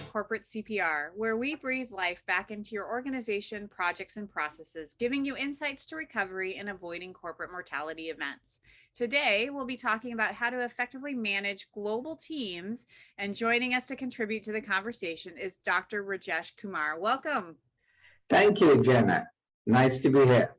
of Corporate CPR, where we breathe life back into your organization, projects, and processes, giving you insights to recovery and avoiding corporate mortality events. Today, we'll be talking about how to effectively manage global teams, and joining us to contribute to the conversation is Dr. Rajesh Kumar. Welcome. Thank you, Jenna. Nice to be here.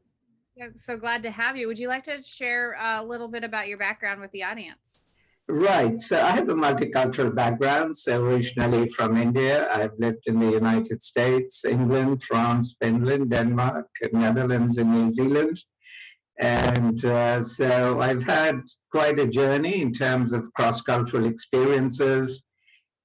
I'm so glad to have you. Would you like to share a little bit about your background with the audience? Right. So I have a multicultural background. So originally from India, I've lived in the United States, England, France, Finland, Denmark, Netherlands, and New Zealand. And so I've had quite a journey in terms of cross-cultural experiences.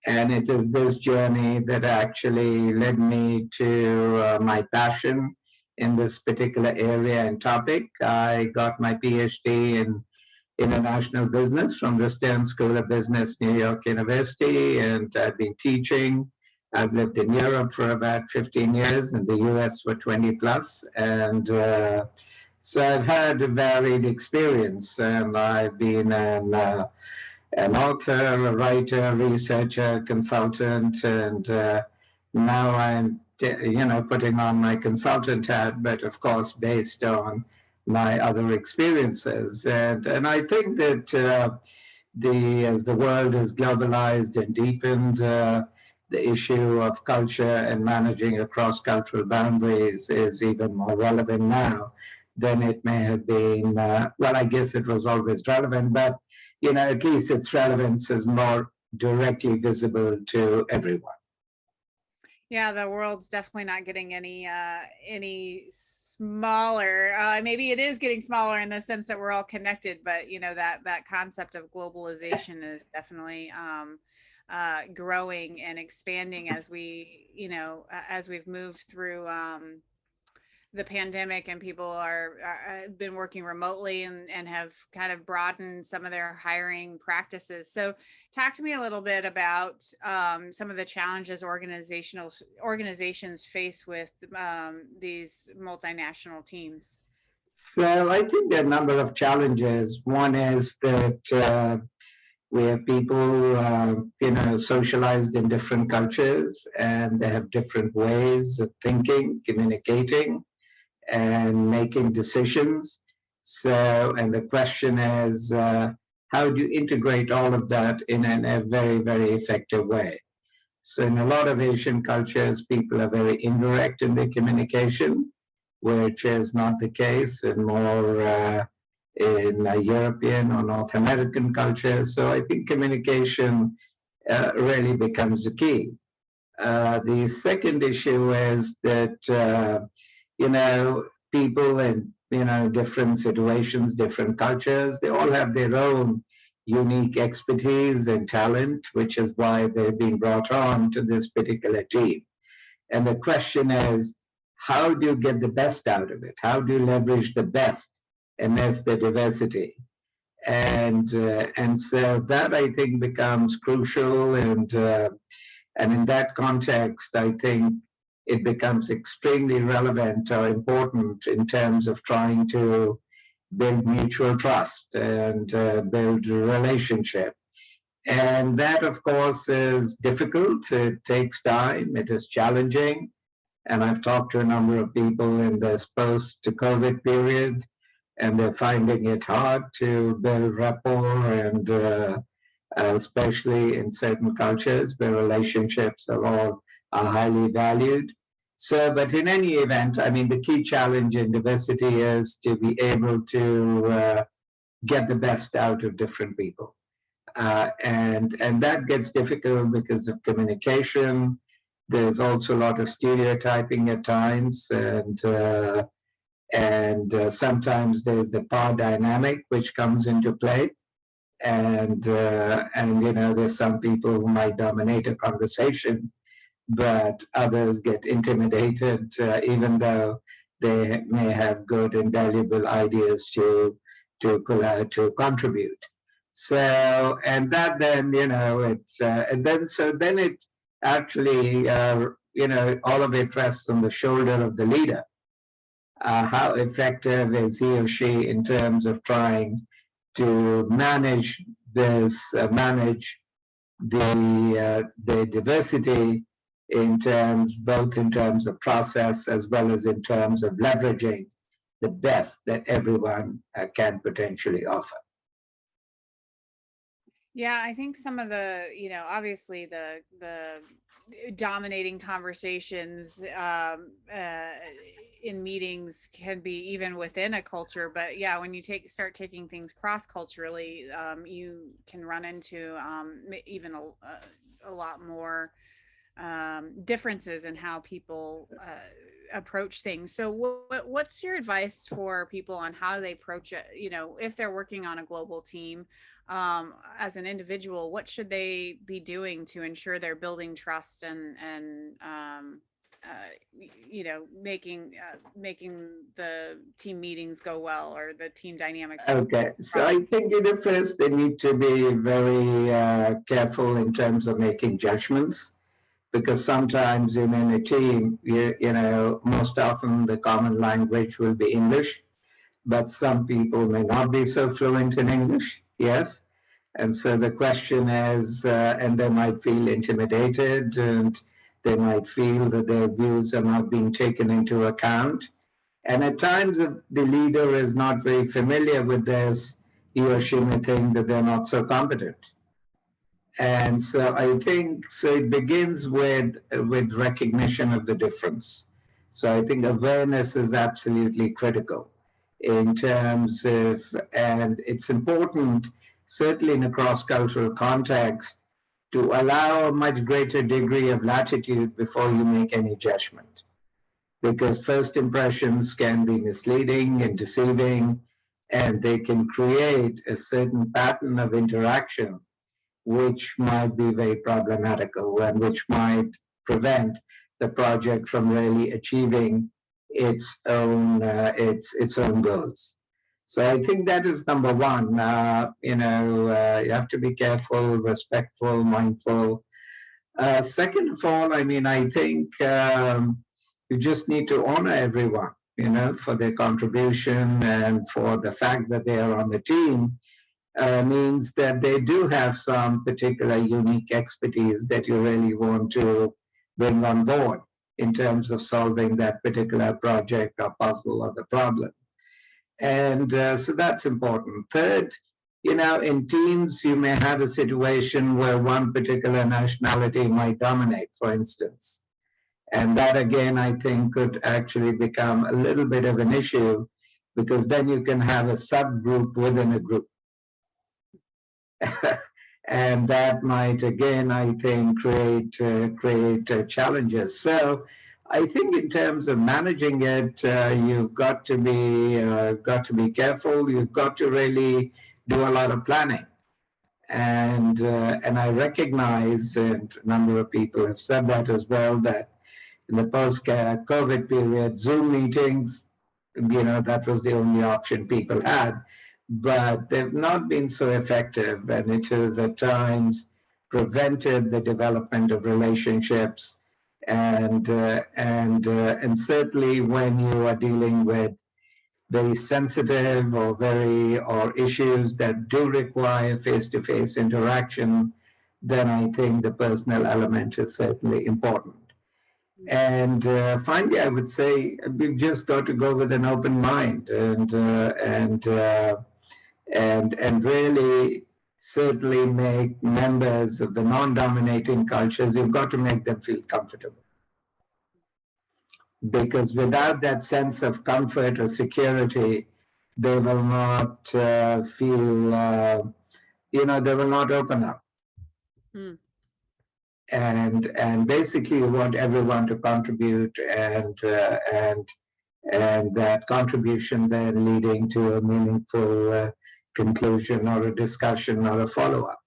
And it is this journey that actually led me to my passion in this particular area and topic. I got my Ph.D. in international business from the Stern School of Business, New York University, and I've been teaching. I've lived in Europe for about 15 years, in the US for 20 plus, and so I've had a varied experience, and I've been an author, a writer, researcher, consultant, and now I'm putting on my consultant hat, but of course based on my other experiences. And I think that as the world has globalized and deepened, the issue of culture and managing across cultural boundaries is even more relevant now than it may have been. Well, I guess it was always relevant, but at least its relevance is more directly visible to everyone. Yeah, the world's definitely not getting any smaller. Maybe it is getting smaller in the sense that we're all connected, but that concept of globalization is definitely growing and expanding as we've moved through the pandemic, and people been working remotely and have kind of broadened some of their hiring practices. So talk to me a little bit about some of the challenges organizations face with these multinational teams. So I think there are a number of challenges. One is that we have people, socialized in different cultures, and they have different ways of thinking, communicating, and making decisions. So, and the question is, how do you integrate all of that in a very, very effective way? So in a lot of Asian cultures, people are very indirect in their communication, which is not the case in more in European or North American cultures. So I think communication really becomes the key. The second issue is that people in different situations, different cultures, they all have their own unique expertise and talent, which is why they've been brought on to this particular team. And the question is, how do you get the best out of it? How do you leverage the best? And that's the diversity. And so that, I think, becomes crucial. And in that context, I think it becomes extremely relevant or important in terms of trying to build mutual trust and build a relationship. And that, of course, is difficult. It takes time. It is challenging. And I've talked to a number of people in this post-COVID period, and they're finding it hard to build rapport, and especially in certain cultures where relationships are highly valued. So, but in any event, I mean, the key challenge in diversity is to be able to get the best out of different people. And that gets difficult because of communication. There's also a lot of stereotyping at times, and sometimes there's the power dynamic which comes into play. And there's some people who might dominate a conversation, but others get intimidated, even though they may have good and valuable ideas to contribute. So, and that then, then it actually, all of it rests on the shoulder of the leader. How effective is he or she in terms of trying to manage the diversity both in terms of process as well as in terms of leveraging the best that everyone can potentially offer. Yeah, I think some of the, obviously the dominating conversations in meetings can be even within a culture, but yeah, when you start taking things cross culturally, you can run into even a lot more differences in how people approach things. So what's your advice for people on how they approach it? If they're working on a global team, as an individual, what should they be doing to ensure they're building trust and making the team meetings go well, or the team dynamics? Okay, so I think first they need to be very careful in terms of making judgments, because sometimes in a team, most often the common language will be English, but some people may not be so fluent in English. Yes. And so the question is, and they might feel intimidated, and they might feel that their views are not being taken into account. And at times, if the leader is not very familiar with this, he or she may think that they're not so competent. And so I think so it begins with recognition of the difference. So I think awareness is absolutely critical in terms of, and it's important, certainly in a cross-cultural context, to allow a much greater degree of latitude before you make any judgment. Because first impressions can be misleading and deceiving, and they can create a certain pattern of interaction which might be very problematical and which might prevent the project from really achieving its own goals. So I think that is number one. You have to be careful, respectful, mindful. Second of all, I think you just need to honor everyone, for their contribution and for the fact that they are on the team. Means that they do have some particular unique expertise that you really want to bring on board in terms of solving that particular project or puzzle or the problem. And so that's important. Third, in teams, you may have a situation where one particular nationality might dominate, for instance. And that, again, I think could actually become a little bit of an issue, because then you can have a subgroup within a group. And that might, again, I think, create challenges. So I think in terms of managing it, you've got to be careful. You've got to really do a lot of planning. And I recognize, and a number of people have said that as well, that in the post-COVID period, Zoom meetings, that was the only option people had. But they've not been so effective, and it has at times prevented the development of relationships. And certainly when you are dealing with very sensitive or issues that do require face-to-face interaction, then I think the personal element is certainly important. And finally, I would say we've just got to go with an open mind and really certainly make members of the non-dominating cultures, you've got to make them feel comfortable. Because without that sense of comfort or security, they will not feel, they will not open up. Mm. And basically, you want everyone to contribute, and that contribution then leading to a meaningful conclusion or a discussion or a follow-up.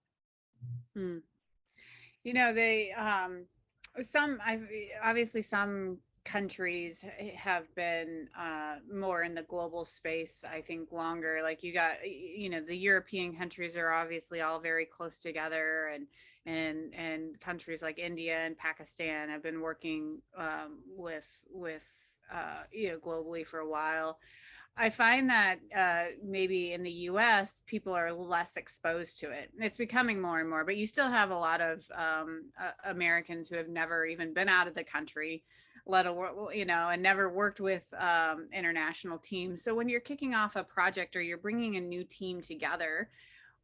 Hmm. Obviously some countries have been more in the global space, I think, longer. Like you got, the European countries are obviously all very close together, and countries like India and Pakistan have been working with globally for a while. I find that maybe in the US, people are less exposed to it. It's becoming more and more, but you still have a lot of Americans who have never even been out of the country, let alone, and never worked with international teams. So when you're kicking off a project or you're bringing a new team together,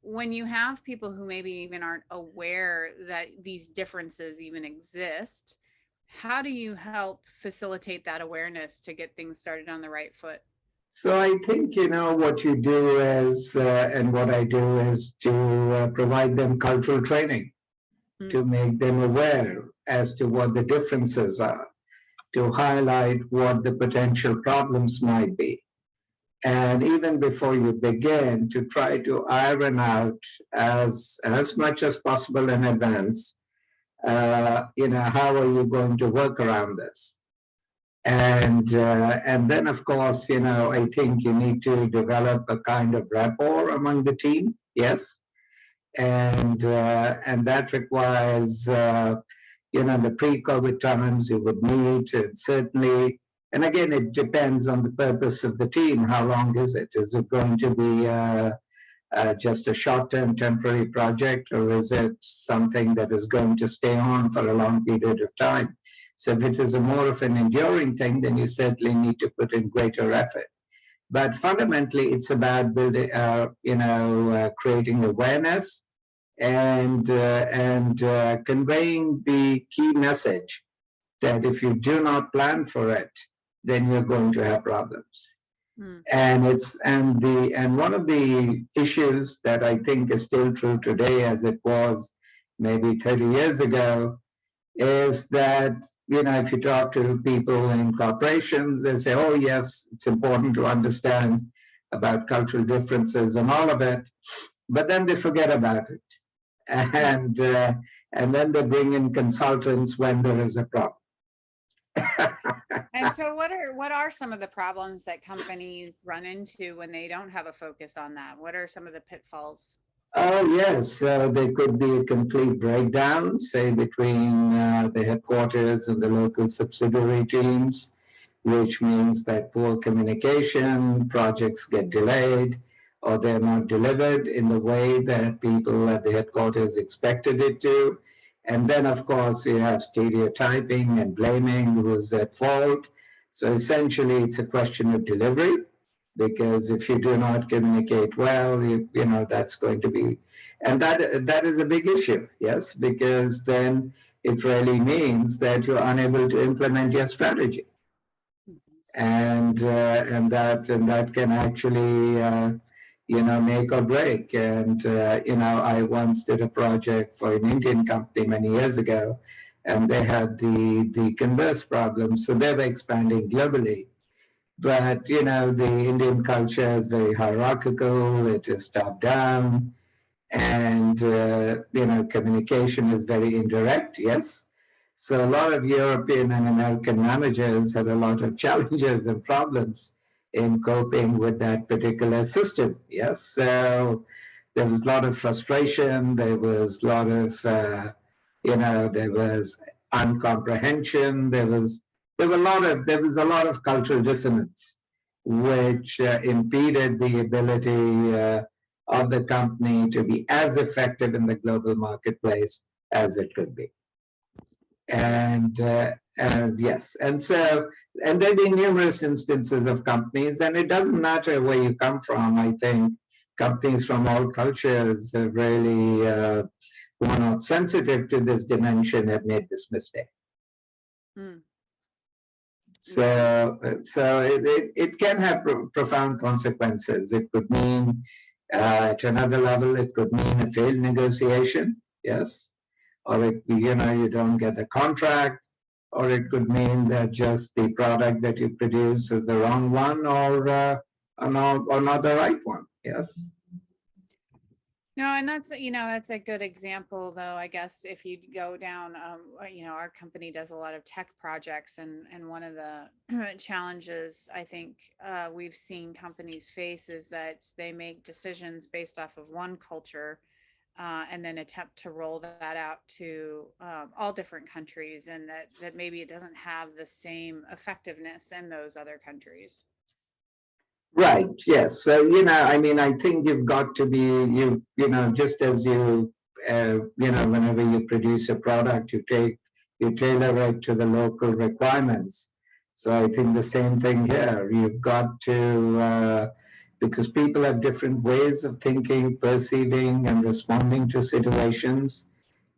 when you have people who maybe even aren't aware that these differences even exist, how do you help facilitate that awareness to get things started on the right foot? So I think, what you do is, and what I do is to provide them cultural training Mm. to make them aware as to what the differences are, to highlight what the potential problems might be. And even before you begin, to try to iron out as much as possible in advance, how are you going to work around this? And then, of course, I think you need to develop a kind of rapport among the team. Yes, and that requires the pre-COVID times you would meet, and certainly. And again, it depends on the purpose of the team. How long is it? Is it going to be just a short-term temporary project, or is it something that is going to stay on for a long period of time? So if it is a more of an enduring thing, then you certainly need to put in greater effort. But fundamentally, it's about building, creating awareness and conveying the key message that if you do not plan for it, then you're going to have problems. Mm. And one of the issues that I think is still true today, as it was maybe 30 years ago, is that if you talk to people in corporations, they say, "Oh yes, it's important to understand about cultural differences and all of it," but then they forget about it, and and then they bring in consultants when there is a problem. And so what are some of the problems that companies run into when they don't have a focus on that? What are some of the pitfalls? Oh, yes. There could be a complete breakdown, say, between the headquarters and the local subsidiary teams, which means that poor communication, projects get delayed, or they're not delivered in the way that people at the headquarters expected it to. And then, of course, you have stereotyping and blaming who's at fault. So essentially, it's a question of delivery, because if you do not communicate well, that's going to be, and that is a big issue, yes, because then it really means that you're unable to implement your strategy, and that can actually make or break. And I once did a project for an Indian company many years ago, and they had the converse problem. So they were expanding globally, but the Indian culture is very hierarchical. It is top down, and communication is very indirect. Yes, so a lot of European and American managers had a lot of challenges and problems in coping with that particular system. Yes, so there was a lot of frustration. There was a lot of there was uncomprehension. There was a lot of cultural dissonance, which impeded the ability of the company to be as effective in the global marketplace as it could be. And yes, and there have been numerous instances of companies, and it doesn't matter where you come from. I think companies from all cultures have really who are not sensitive to this dimension have made this mistake. Mm. So it can have profound consequences. It could mean, at another level, it could mean a failed negotiation, yes, or you don't get the contract, or it could mean that just the product that you produce is the wrong one, or not the right one, yes. No, and that's a good example, though. I guess if you go down, our company does a lot of tech projects, and one of the challenges I think we've seen companies face is that they make decisions based off of one culture, and then attempt to roll that out to all different countries, and that maybe it doesn't have the same effectiveness in those other countries. Right. Yes. So, I mean, I think you've got to be, just as whenever you produce a product, you tailor it to the local requirements. So I think the same thing here. You've got to, because people have different ways of thinking, perceiving, and responding to situations.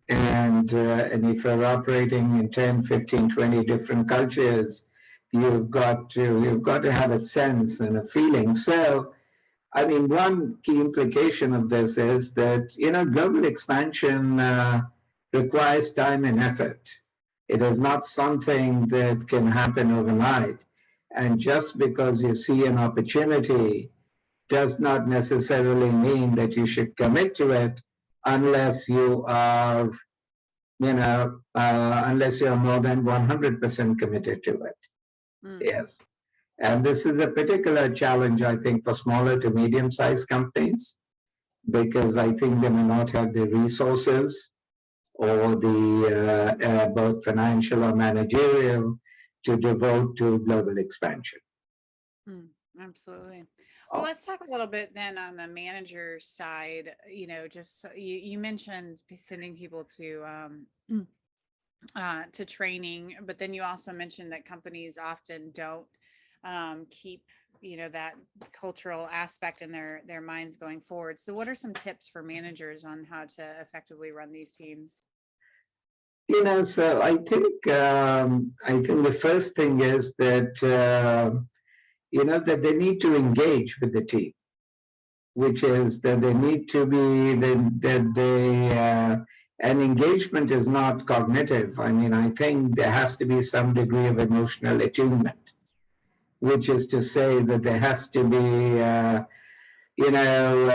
And if you're operating in 10, 15, 20 different cultures, you've got to have a sense and a feeling. So, I mean, one key implication of this is that global expansion requires time and effort. It is not something that can happen overnight. And just because you see an opportunity does not necessarily mean that you should commit to it unless you are unless you're more than 100% committed to it. Mm. Yes. And this is a particular challenge, I think, for smaller to medium sized companies, because I think they may not have the resources or the both financial or managerial to devote to global expansion. Absolutely. Well, let's talk a little bit then on the manager side. Just you mentioned sending people to training, but then you also mentioned that companies often don't keep that cultural aspect in their minds going forward. So, what are some tips for managers on how to effectively run these teams? So I think the first thing is that that they need to engage with the team, which is that they need to be that they and engagement is not cognitive. I mean, I think there has to be some degree of emotional attunement, which is to say that there has to be a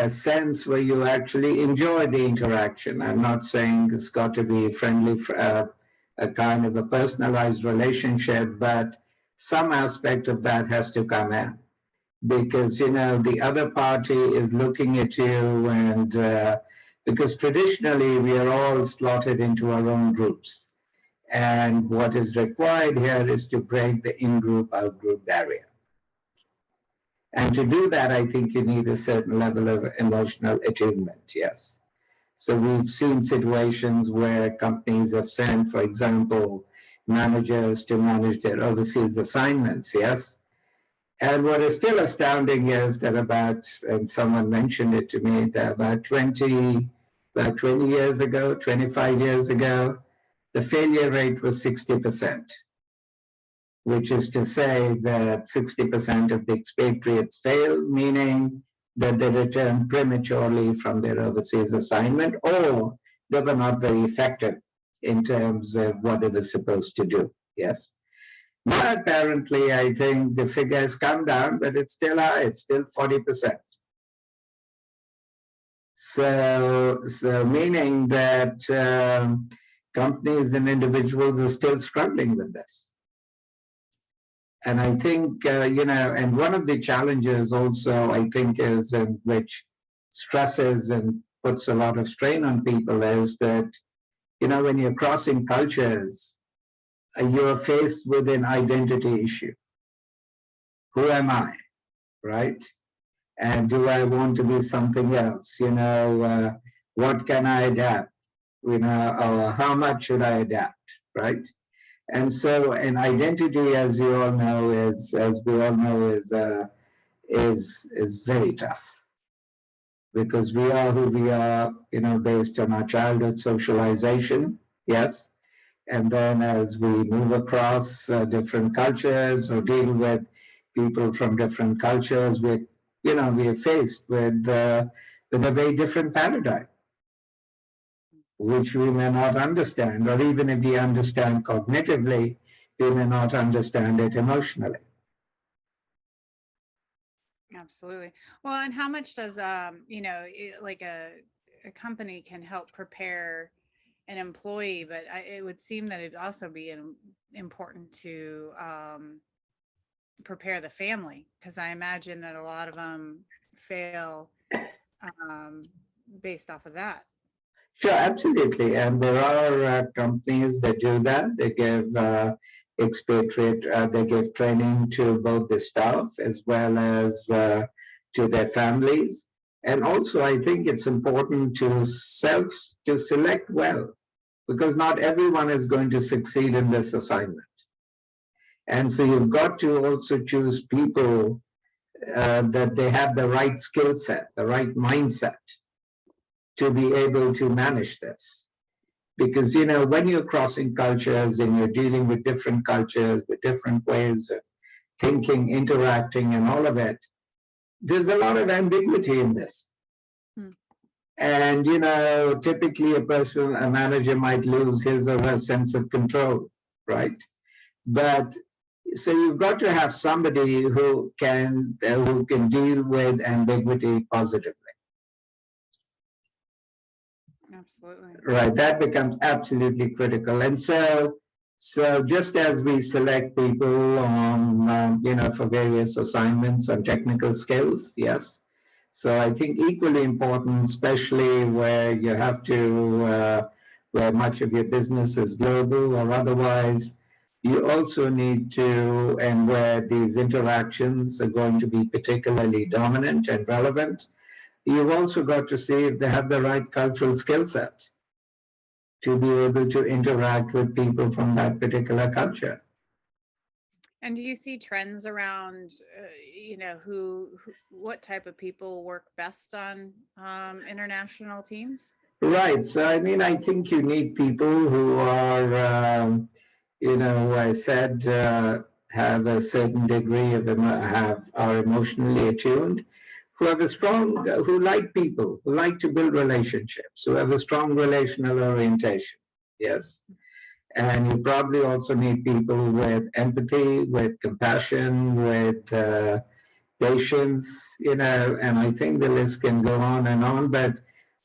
sense where you actually enjoy the interaction. I'm not saying it's got to be friendly, a kind of a personalized relationship, but some aspect of that has to come in, because the other party is looking at you, and because traditionally we are all slotted into our own groups, and what is required here is to break the in-group out-group barrier. And to do that, I think you need a certain level of emotional attunement. Yes. So we've seen situations where companies have sent, for example, managers to manage their overseas assignments. Yes. And what is still astounding is that and someone mentioned it to me, that about 20 years ago, 25 years ago, the failure rate was 60%, which is to say that 60% of the expatriates fail, meaning that they return prematurely from their overseas assignment, or they were not very effective in terms of what they were supposed to do. Yes. Now, apparently, I think the figure has come down, but it's still high. It's still 40%. So meaning that companies and individuals are still struggling with this. And I think, and one of the challenges also, I think, is which stresses and puts a lot of strain on people is that, when you're crossing cultures, you're faced with an identity issue. Who am I, right? And do I want to be something else? What can I adapt? Or how much should I adapt, right? And so, an identity, as we all know, is very tough, because we are who we are, based on our childhood socialization. Yes. And then as we move across different cultures or deal with people from different cultures, we are faced with a very different paradigm, which we may not understand, or even if we understand cognitively, we may not understand it emotionally. Absolutely. Well, and how much does like a company can help prepare an employee, but it would seem that it'd also be important to prepare the family, because I imagine that a lot of them fail based off of that. Sure, absolutely. And there are companies that do that. They give expatriate, they give training to both the staff as well as to their families. And also, I think it's important to select well, because not everyone is going to succeed in this assignment. And so you've got to also choose people that they have the right skill set, the right mindset to be able to manage this. Because, you know, when you're crossing cultures and you're dealing with different cultures, with different ways of thinking, interacting, and all of it, there's a lot of ambiguity in this. And, you know, typically a manager might lose his or her sense of control, right? But so you've got to have somebody who can deal with ambiguity positively. Absolutely. Right, that becomes absolutely critical. And so just as we select people on, you know, for various assignments on technical skills, yes. So I think equally important, especially where you have to, where much of your business is global or otherwise, you also need to, and where these interactions are going to be particularly dominant and relevant, you've also got to see if they have the right cultural skill set to be able to interact with people from that particular culture. And do you see trends around, you know, what type of people work best on international teams? Right. So, I mean, I think you need people who are, you know, I said, have a certain degree of, are emotionally attuned, who have a strong, who like people, who like to build relationships, who have a strong relational orientation. Yes. And you probably also need people with empathy, with compassion, with patience, you know, and I think the list can go on and on. But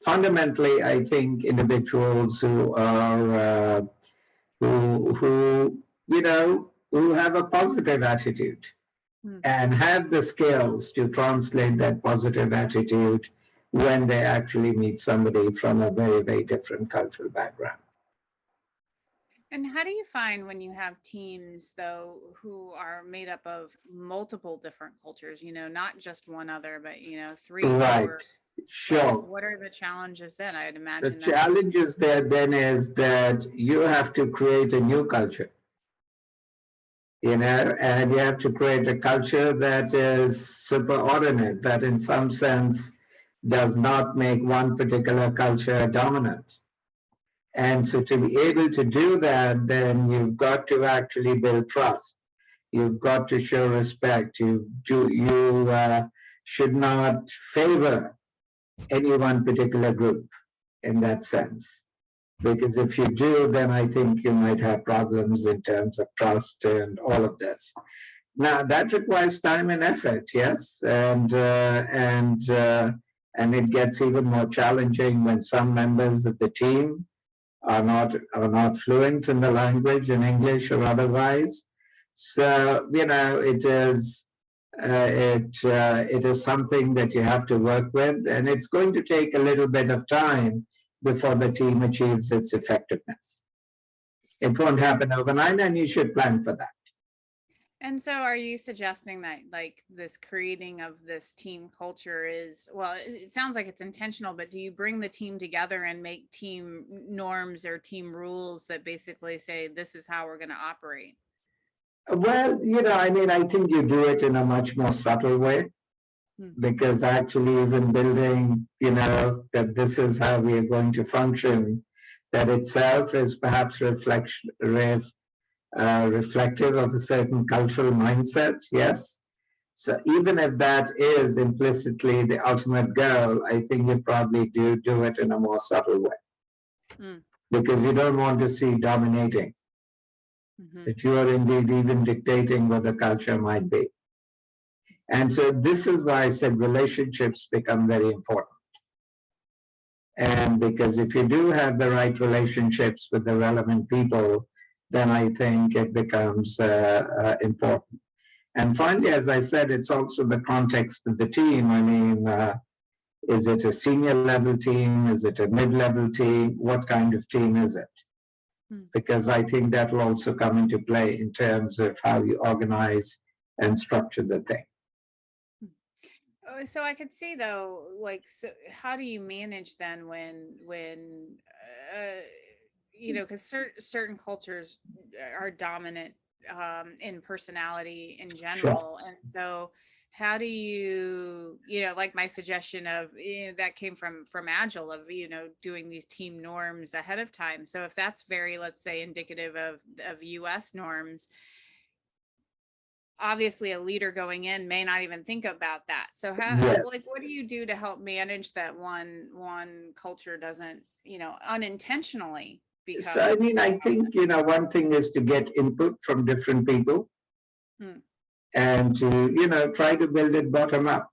fundamentally, I think individuals who are, who you know, who have a positive attitude and have the skills to translate that positive attitude when they actually meet somebody from a very, very different cultural background. And how do you find when you have teams, though, who are made up of multiple different cultures, you know, not just one other, but, you know, three, right. four? Sure. What are the challenges then? I'd imagine the challenges there then is that you have to create a new culture, you know, and you have to create a culture that is superordinate, that in some sense does not make one particular culture dominant. And so to be able to do that, then you've got to actually build trust. You've got to show respect. You should not favor any one particular group in that sense. Because if you do, then I think you might have problems in terms of trust and all of this. Now, that requires time and effort, yes, and it gets even more challenging when some members of the team are not fluent in the language, in English or otherwise. So, you know, it is something that you have to work with, and it's going to take a little bit of time before the team achieves its effectiveness. It won't happen overnight, and you should plan for that. And so are you suggesting that like this creating of this team culture is, well, it sounds like it's intentional, but do you bring the team together and make team norms or team rules that basically say this is how we're going to operate? Well, you know, I mean, I think you do it in a much more subtle way, because actually even building, you know, that this is how we are going to function, that itself is perhaps reflective of a certain cultural mindset, yes. So even if that is implicitly the ultimate goal, I think you probably do it in a more subtle way, because you don't want to see dominating, that you are indeed even dictating what the culture might be. And so this is why I said relationships become very important. And because if you do have the right relationships with the relevant people, then I think it becomes important. And finally, as I said, it's also the context of the team. I mean, is it a senior level team? Is it a mid-level team? What kind of team is it? because I think that will also come into play in terms of how you organize and structure the thing. So I could see though, like, so how do you manage then uh, because certain cultures are dominant in personality in Sure. general, and so how do you, like my suggestion of, that came from Agile, of doing these team norms ahead of time. So if that's very, let's say, indicative of US norms, obviously a leader going in may not even think about that. So like, Yes. what do you do to help manage that one culture doesn't, unintentionally become? So, I mean, I think, one thing is to get input from different people and to, try to build it bottom up.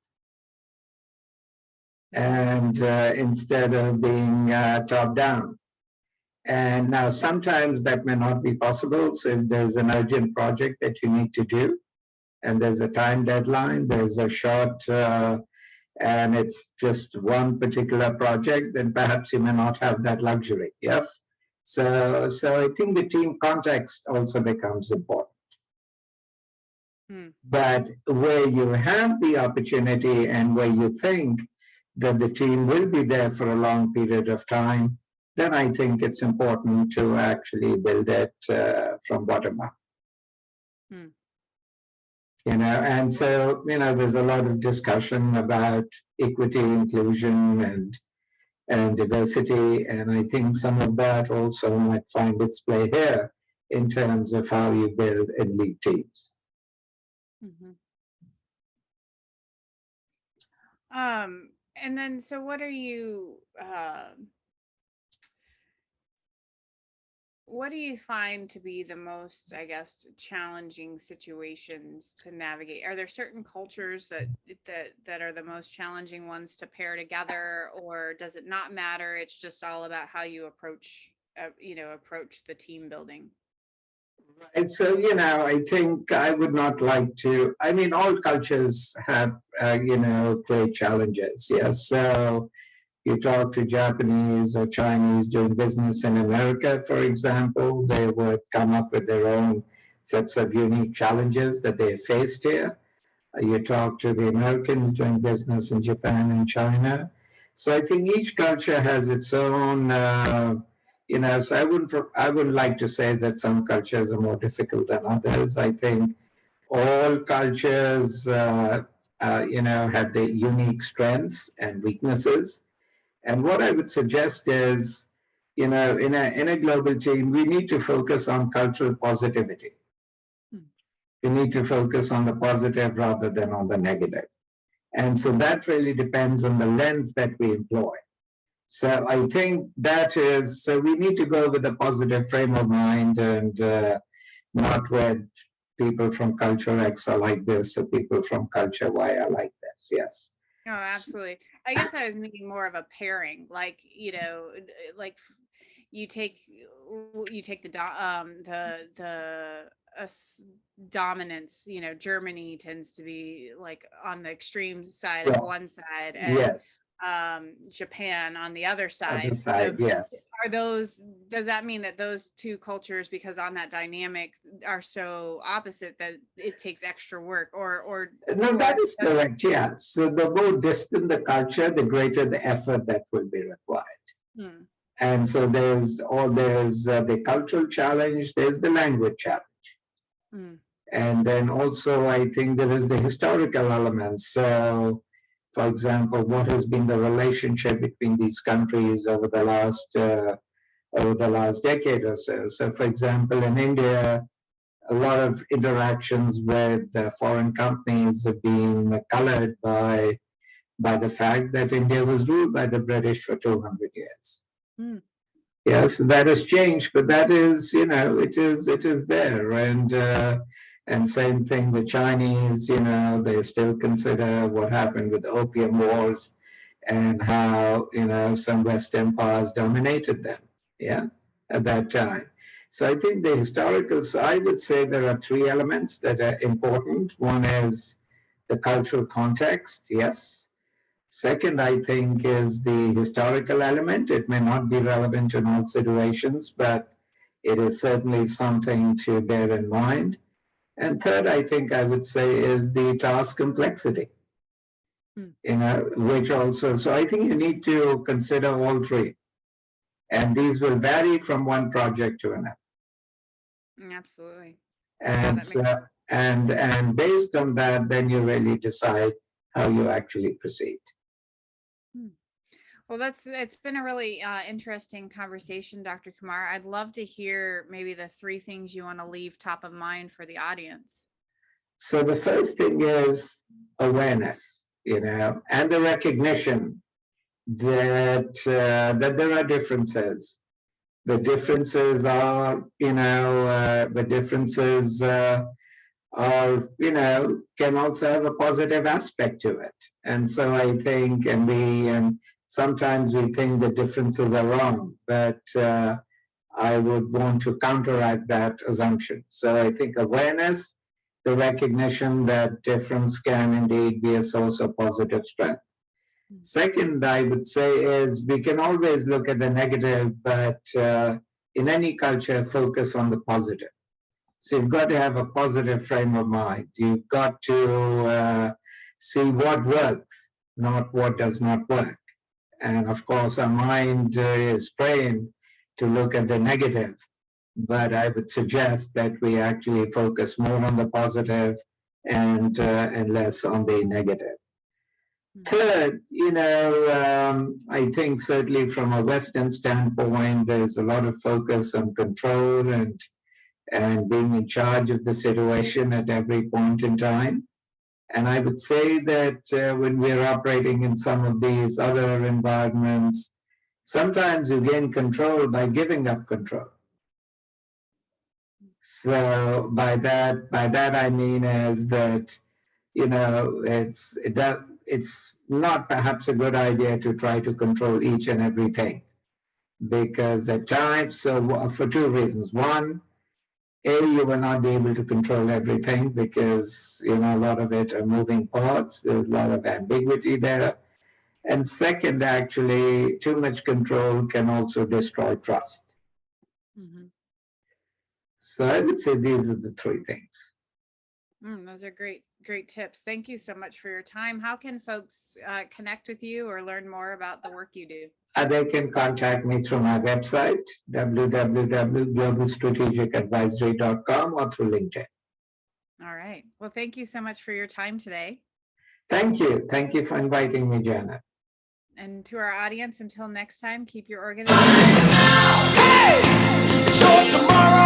And instead of being top down. And now sometimes that may not be possible. So if there's an urgent project that you need to do, and there's a time deadline, there's a short, and it's just one particular project, then perhaps you may not have that luxury. Yes. So I think the team context also becomes important. But where you have the opportunity and where you think that the team will be there for a long period of time, then I think it's important to actually build it from bottom up. And so, there's a lot of discussion about equity, inclusion, and diversity. And I think some of that also might find its play here in terms of how you build and lead teams. And then, so what do you find to be the most, I guess, challenging situations to navigate? Are there certain cultures that are the most challenging ones to pair together, or does it not matter? It's just all about how you approach the team building. Right. So, I think I would not like to, I mean, all cultures have, great challenges. Yes. So you talk to Japanese or Chinese doing business in America, for example, they would come up with their own sets of unique challenges that they faced here. You talk to the Americans doing business in Japan and China. So I think each culture has its own, so I wouldn't like to say that some cultures are more difficult than others. I think all cultures, have their unique strengths and weaknesses. And what I would suggest is, in a global team, we need to focus on cultural positivity. We need to focus on the positive rather than on the negative. And so that really depends on the lens that we employ. So I think so we need to go with a positive frame of mind, and not with people from culture X are like this, or people from culture Y are like this. Yes. Oh, absolutely. I guess I was meaning more of a pairing, like, like you take the dominance. Germany tends to be like on the extreme side of one side, and Yes. Japan on the other side. Other side, yes. Does that mean that those two cultures, because on that dynamic, are so opposite that it takes extra work, or No, that is correct. Yeah. So the more distant the culture, the greater the effort that will be required. And so there's the cultural challenge, there's the language challenge. And then also I think there is the historical element. So, for example, what has been the relationship between these countries over the last decade or so? So, for example, in India, a lot of interactions with foreign companies have been colored by the fact that India was ruled by the British for 200 years. Yes, that has changed, but that is, it is there. And same thing with Chinese, they still consider what happened with the Opium Wars and how, some West empires dominated them, at that time. So I think the historical, so I would say there are three elements that are important. One is the cultural context, yes. Second, I think, is the historical element. It may not be relevant in all situations, but it is certainly something to bear in mind. And third, I think I would say is the task complexity, which also, so I think you need to consider all three. And these will vary from one project to another. Absolutely. And and based on that, then you really decide how you actually proceed. Well, it's been a really interesting conversation, Dr. Kumar. I'd love to hear maybe the three things you want to leave top of mind for the audience. So the first thing is awareness, and the recognition that that there are differences. The differences are, can also have a positive aspect to it. And so I think, and sometimes we think the differences are wrong, but I would want to counteract that assumption. So I think awareness, the recognition that difference can indeed be a source of positive strength. Second, I would say is we can always look at the negative, but in any culture, focus on the positive. So you've got to have a positive frame of mind. You've got to see what works, not what does not work. And of course, our mind is trained to look at the negative, but I would suggest that we actually focus more on the positive and less on the negative. Third, I think certainly from a Western standpoint, there's a lot of focus on control and being in charge of the situation at every point in time. And I would say that when we're operating in some of these other environments, sometimes you gain control by giving up control. So by that I mean is that, it's not perhaps a good idea to try to control each and everything, because at times, for two reasons. One, you will not be able to control everything because, a lot of it are moving parts. There's a lot of ambiguity there. And second, actually, too much control can also destroy trust. So I would say these are the three things. Those are great tips. Thank you so much for your time. How can folks connect with you or learn more about the work you do? They can contact me through my website, www.globalstrategicadvisory.com, or through LinkedIn. All right. Well, thank you so much for your time today. Thank you. Thank you for inviting me, Janet. And to our audience, until next time, keep your organization. Hey! So tomorrow.